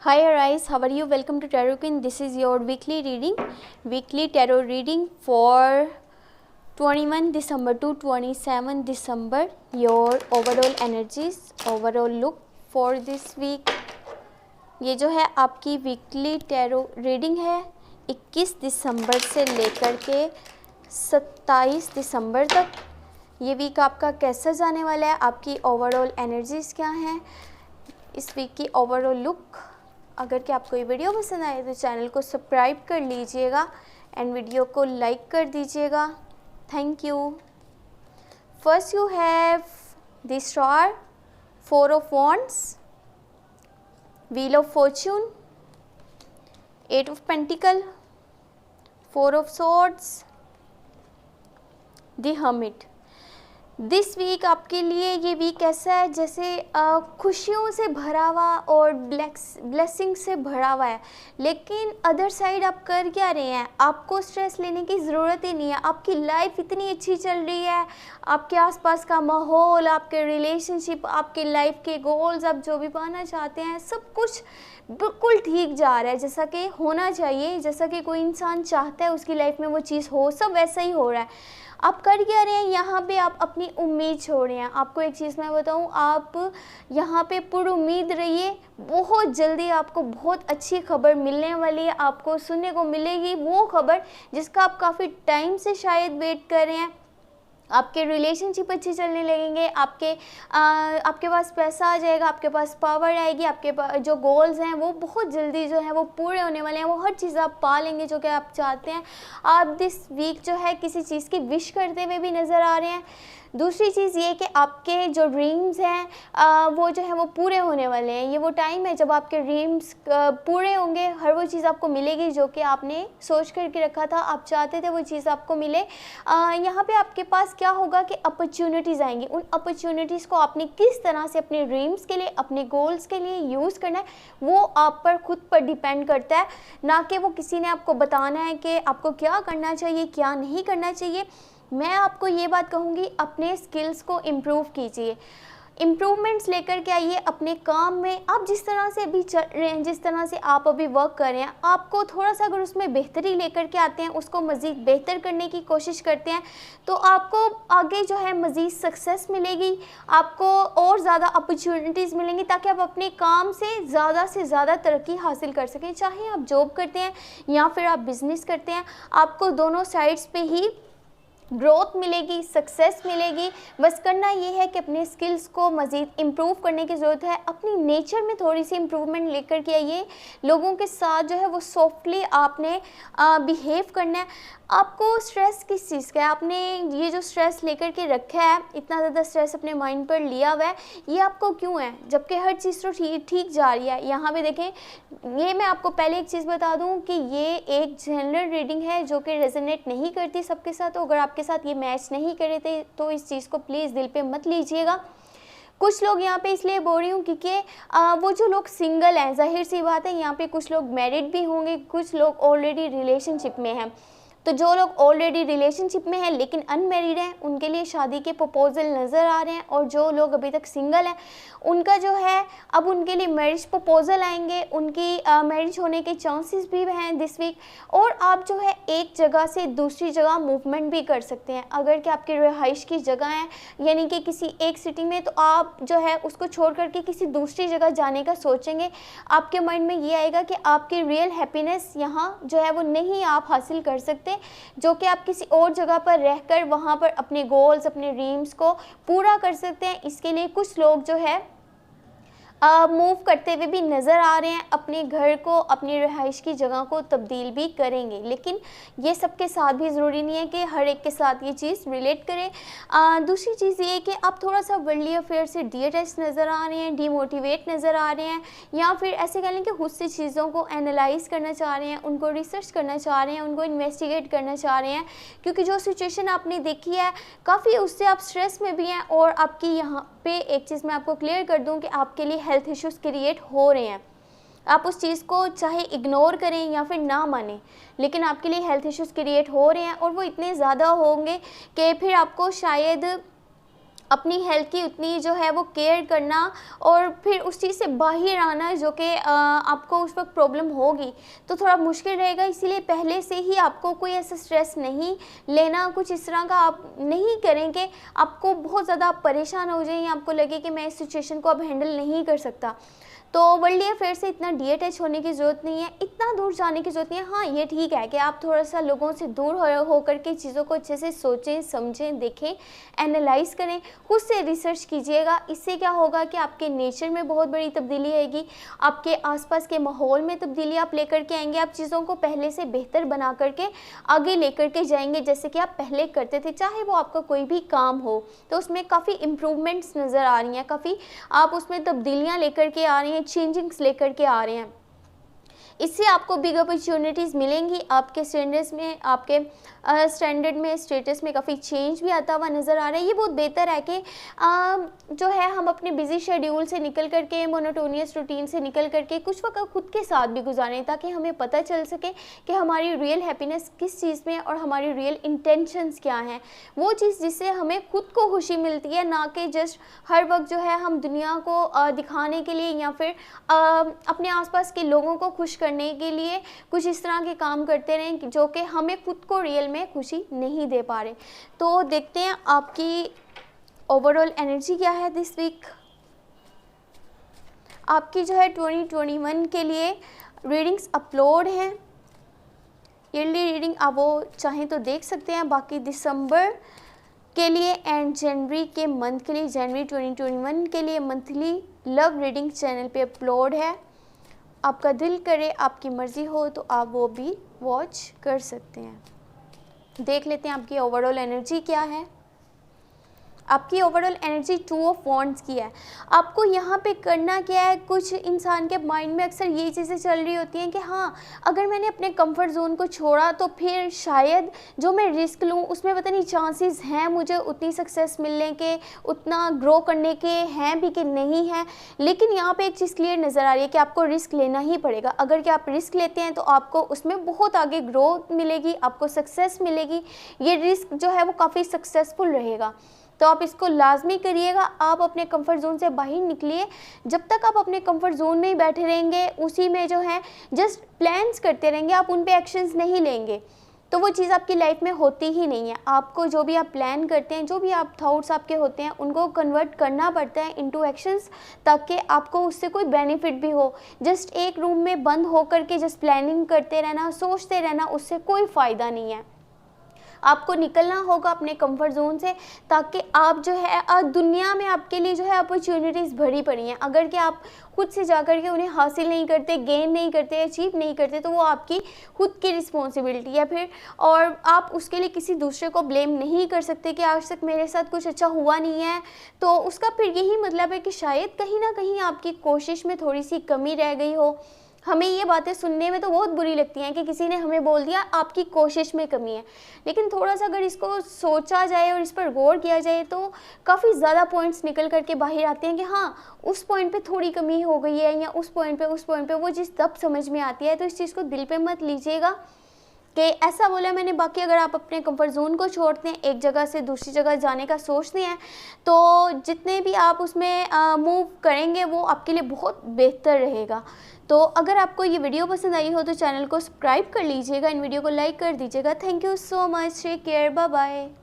Hi Arise, how are you? Welcome to Tarot Queen. This is your weekly reading. Weekly tarot reading for 21 December to 27 December. Your overall energies, overall look for this week. ये जो है आपकी weekly tarot reading है 21 दिसंबर से लेकर के 27 दिसंबर तक। ये वीक आपका कैसा जाने वाला है, आपकी ओवरऑल एनर्जीज़ क्या हैं, इस वीक की ओवरऑल लुक। अगर कि आपको ये वीडियो पसंद आए तो चैनल को सब्सक्राइब कर लीजिएगा एंड वीडियो को लाइक कर दीजिएगा। Thank you. First you have the star, 4 of wands, wheel of fortune, 8 of pentacle, 4 of swords, the hermit. This week आपके लिए ये वीक ऐसा है जैसे खुशियों से भरा हुआ और ब्लेसिंग से भरा हुआ है, लेकिन अदर साइड आप कर क्या रहे हैं, आपको स्ट्रेस लेने की ज़रूरत ही नहीं है। आपकी लाइफ इतनी अच्छी चल रही है, आपके आसपास का माहौल, आपके रिलेशनशिप, आपके लाइफ के गोल्स, आप जो भी पाना चाहते हैं, सब कुछ बिल्कुल ठीक जा रहा है, जैसा कि होना चाहिए, जैसा कि कोई इंसान चाहता है उसकी लाइफ में वो चीज़ हो, सब वैसा ही हो रहा है। आप कर क्या रहे हैं, यहाँ पे आप अपनी उम्मीद छोड़ रहे हैं। आपको एक चीज़ मैं बताऊँ, आप यहाँ पे पूरी उम्मीद रहिए, बहुत जल्दी आपको बहुत अच्छी खबर मिलने वाली है, आपको सुनने को मिलेगी वो खबर जिसका आप काफ़ी टाइम से शायद वेट कर रहे हैं। आपके रिलेशनशिप अच्छे चलने लगेंगे, आपके पास पैसा आ जाएगा, आपके पास पावर आएगी, आपके पास जो गोल्स हैं वो बहुत जल्दी जो है वो पूरे होने वाले हैं, वो हर चीज़ आप पा लेंगे जो कि आप चाहते हैं। आप दिस वीक जो है किसी चीज़ की विश करते हुए भी नज़र आ रहे हैं। दूसरी चीज़ ये कि आपके जो ड्रीम्स हैं वो जो है वो पूरे होने वाले हैं। ये वो टाइम है जब आपके ड्रीम्स पूरे होंगे, हर वो चीज़ आपको मिलेगी जो कि आपने सोच करके रखा था, आप चाहते थे वो चीज़ आपको मिले। यहाँ पे आपके पास क्या होगा कि अपॉर्चुनिटीज़ आएंगी। उन अपॉर्चुनिटीज़ को आपने किस तरह से अपने ड्रीम्स के लिए, अपने गोल्स के लिए यूज़ करना है, वो आप पर खुद पर डिपेंड करता है, ना कि वो किसी ने आपको बताना है कि आपको क्या करना चाहिए, क्या नहीं करना चाहिए। मैं आपको ये बात कहूँगी, अपने स्किल्स को इम्प्रूव कीजिए, इम्प्रूवमेंट्स लेकर के आइए अपने काम में। आप जिस तरह से अभी चल रहे हैं, जिस तरह से आप अभी वर्क कर रहे हैं, आपको थोड़ा सा अगर उसमें बेहतरी लेकर के आते हैं, उसको मज़ीद बेहतर करने की कोशिश करते हैं, तो आपको आगे जो है मज़ीद सक्सेस मिलेगी, आपको और ज़्यादा अपॉर्चुनिटीज़ मिलेंगी ताकि आप अपने काम से ज़्यादा तरक्की हासिल कर सकें। चाहे आप जॉब करते हैं या फिर आप बिज़नेस करते हैं, आपको दोनों साइड्स पे ही ग्रोथ मिलेगी, सक्सेस मिलेगी। बस करना ये है कि अपने स्किल्स को मज़ीद इम्प्रूव करने की ज़रूरत है। अपनी नेचर में थोड़ी सी इम्प्रूवमेंट लेकर के आइए। लोगों के साथ जो है वो सॉफ्टली आपने बिहेव करना है। आपको स्ट्रेस किस चीज़ का है, आपने ये जो स्ट्रेस लेकर के रखा है, इतना ज़्यादा स्ट्रेस अपने माइंड पर लिया हुआ है, ये आपको क्यों है, जबकि हर चीज़ तो ठीक जा रही है। यहाँ पे देखें, ये मैं आपको पहले एक चीज़ बता दूँ कि ये एक जनरल रीडिंग है जो कि रेजोनेट नहीं करती सबके साथ। तो अगर आपके साथ ये मैच नहीं करे थे तो इस चीज़ को प्लीज़ दिल पे मत लीजिएगा। कुछ लोग यहाँ पे इसलिए बोल रही हूँ क्योंकि वो जो लोग सिंगल हैं, जाहिर सी बात है यहाँ पे कुछ लोग मैरिड भी होंगे, कुछ लोग ऑलरेडी रिलेशनशिप में हैं। तो जो लोग ऑलरेडी रिलेशनशिप में हैं लेकिन अनमैरिड हैं, उनके लिए शादी के प्रपोजल नज़र आ रहे हैं। और जो लोग अभी तक सिंगल हैं, उनका जो है अब उनके लिए मैरिज प्रपोजल आएंगे, उनकी मैरिज होने के चांसेस भी हैं दिस वीक। और आप जो है एक जगह से दूसरी जगह मूवमेंट भी कर सकते हैं। अगर कि आपकी रिहाइश की जगह है, यानी कि किसी एक सिटी में, तो आप जो है उसको छोड़ करके किसी दूसरी जगह जाने का सोचेंगे। आपके माइंड में ये आएगा कि आपकी रियल हैप्पीनेस यहाँ जो है वो नहीं आप हासिल कर सकते, जो कि आप किसी और जगह पर रहकर वहाँ पर अपने गोल्स, अपने ड्रीम्स को पूरा कर सकते हैं। इसके लिए कुछ लोग जो है मूव करते हुए भी नज़र आ रहे हैं, अपने घर को, अपनी रिहाइश की जगह को तब्दील भी करेंगे। लेकिन ये सबके साथ भी ज़रूरी नहीं है कि हर एक के साथ ये चीज़ रिलेट करें। दूसरी चीज़ ये है कि आप थोड़ा सा वर्ल्डली अफेयर से डिटैच नज़र आ रहे हैं, डीमोटिवेट नज़र आ रहे हैं, या फिर ऐसे कह लें कि खुद से चीज़ों को एनालाइज करना चाह रहे हैं, उनको रिसर्च करना चाह रहे हैं, उनको इन्वेस्टिगेट करना चाह रहे हैं। क्योंकि जो सिचुएशन आपने देखी है काफ़ी, उससे आप स्ट्रेस में भी हैं। और आपकी यहाँ पे एक चीज़ मैं आपको क्लियर कर दूं कि आपके लिए हेल्थ इश्यूज़ क्रिएट हो रहे हैं। आप उस चीज़ को चाहे इग्नोर करें या फिर ना मानें, लेकिन आपके लिए हेल्थ इश्यूज़ क्रिएट हो रहे हैं और वो इतने ज़्यादा होंगे कि फिर आपको शायद अपनी हेल्थ की उतनी जो है वो केयर करना और फिर उस चीज़ से बाहर आना जो कि आपको उस वक्त प्रॉब्लम होगी तो थोड़ा मुश्किल रहेगा। इसीलिए पहले से ही आपको कोई ऐसा स्ट्रेस नहीं लेना, कुछ इस तरह का आप नहीं करेंगे आपको बहुत ज़्यादा आप परेशान हो जाएं, आपको लगे कि मैं इस सिचुएशन को अब हैंडल नहीं कर सकता। तो वर्ल्डली अफेयर से इतना डीअटैच होने की ज़रूरत नहीं है, इतना दूर जाने की ज़रूरत नहीं है। हाँ, ये ठीक है कि आप थोड़ा सा लोगों से दूर हो करके चीज़ों को अच्छे से सोचें, समझें, देखें, एनालाइज करें, खुद से रिसर्च कीजिएगा। इससे क्या होगा कि आपके नेचर में बहुत बड़ी तब्दीली आएगी, आपके आसपास के माहौल में तब्दीली आप लेकर के आएंगे, आप चीज़ों को पहले से बेहतर बना करके आगे लेकर के जाएंगे जैसे कि आप पहले करते थे। चाहे वो आपका कोई भी काम हो तो उसमें काफ़ी इम्प्रूवमेंट्स नज़र आ रही हैं, काफ़ी आप उसमें तब्दीलियाँ लेकर के आ रही हैं, चेंजिंग्स लेकर के आ रहे हैं। इससे आपको बिग अपॉर्चुनिटीज़ मिलेंगी, आपके स्टैंडर्ड्स में, आपके स्टैंडर्ड में, स्टेटस में काफ़ी चेंज भी आता हुआ नज़र आ रहा है। ये बहुत बेहतर है कि जो है हम अपने बिजी शेड्यूल से निकल करके, मोनोटोनियस रूटीन से निकल करके कुछ वक्त खुद के साथ भी गुजारें ताकि हमें पता चल सके कि हमारी रियल हैप्पीनेस किस चीज़ में और हमारी रियल इंटेंशंस क्या हैं। वो चीज़ जिससे हमें खुद को खुशी मिलती है, ना कि जस्ट हर वक्त जो है हम दुनिया को दिखाने के लिए या फिर अपने आसपास के लोगों को खुश करने के लिए कुछ इस तरह के काम करते रहें जो कि हमें खुद को रियल में खुशी नहीं दे पा रहे। तो देखते हैं आपकी ओवरऑल एनर्जी क्या है दिस वीक। आपकी जो है 2021 के लिए रीडिंग्स अपलोड हैं, ईयरली रीडिंग आप वो चाहें तो देख सकते हैं। बाकी दिसंबर के लिए एंड जनवरी के मंथ के लिए, जनवरी 2021 के लिए मंथली लव रीडिंग चैनल पे अपलोड है। आपका दिल करे, आपकी मर्ज़ी हो तो आप वो भी वॉच कर सकते हैं। देख लेते हैं आपकी ओवरऑल एनर्जी क्या है। आपकी ओवरऑल एनर्जी 2 ऑफ वॉन्ड्स की है। आपको यहाँ पे करना क्या है, कुछ इंसान के माइंड में अक्सर ये चीज़ें चल रही होती हैं कि हाँ, अगर मैंने अपने कंफर्ट जोन को छोड़ा तो फिर शायद जो मैं रिस्क लूँ उसमें पता नहीं चांसेस हैं मुझे उतनी सक्सेस मिलने के, उतना ग्रो करने के हैं भी कि नहीं है। लेकिन यहाँ पे एक चीज़ क्लियर नज़र आ रही है कि आपको रिस्क लेना ही पड़ेगा। अगर कि आप रिस्क लेते हैं तो आपको उसमें बहुत आगे ग्रोथ मिलेगी, आपको सक्सेस मिलेगी। ये रिस्क जो है वो काफ़ी सक्सेसफुल रहेगा, तो आप इसको लाजमी करिएगा। आप अपने कंफर्ट जोन से बाहर निकलिए। जब तक आप अपने कंफर्ट जोन में ही बैठे रहेंगे, उसी में जो है जस्ट प्लान्स करते रहेंगे, आप उन पे एक्शंस नहीं लेंगे, तो वो चीज़ आपकी लाइफ में होती ही नहीं है। आपको जो भी आप प्लान करते हैं, जो भी आप थॉट्स आपके होते हैं, उनको कन्वर्ट करना पड़ता है इनटू एक्शंस ताकि आपको उससे कोई बेनिफिट भी हो। जस्ट एक रूम में बंद होकर के जस्ट प्लानिंग करते रहना, सोचते रहना, उससे कोई फ़ायदा नहीं है। आपको निकलना होगा अपने कंफर्ट जोन से ताकि आप जो है दुनिया में आपके लिए जो है अपॉर्चुनिटीज़ भरी पड़ी हैं। अगर कि आप खुद से जाकर के उन्हें हासिल नहीं करते, गेन नहीं करते, अचीव नहीं करते, तो वो आपकी खुद की रिस्पॉन्सिबिलिटी है फिर, और आप उसके लिए किसी दूसरे को ब्लेम नहीं कर सकते कि आज तक मेरे साथ कुछ अच्छा हुआ नहीं है। तो उसका फिर यही मतलब है कि शायद कहीं ना कहीं आपकी कोशिश में थोड़ी सी कमी रह गई हो। हमें ये बातें सुनने में तो बहुत बुरी लगती हैं कि किसी ने हमें बोल दिया आपकी कोशिश में कमी है, लेकिन थोड़ा सा अगर इसको सोचा जाए और इस पर गौर किया जाए तो काफ़ी ज़्यादा पॉइंट्स निकल करके बाहर आते हैं कि हाँ, उस पॉइंट पे थोड़ी कमी हो गई है, या उस पॉइंट पे वो चीज़ तब समझ में आती है। तो इस चीज़ को दिल पे मत लीजिएगा कि ऐसा बोला मैंने। बाकी अगर आप अपने कंफर्ट जोन को छोड़ते हैं, एक जगह से दूसरी जगह जाने का सोचते हैं, तो जितने भी आप उसमें मूव करेंगे वो आपके लिए बहुत बेहतर रहेगा। तो अगर आपको ये वीडियो पसंद आई हो तो चैनल को सब्सक्राइब कर लीजिएगा, इन वीडियो को लाइक कर दीजिएगा। Thank you so much, take care, bye bye.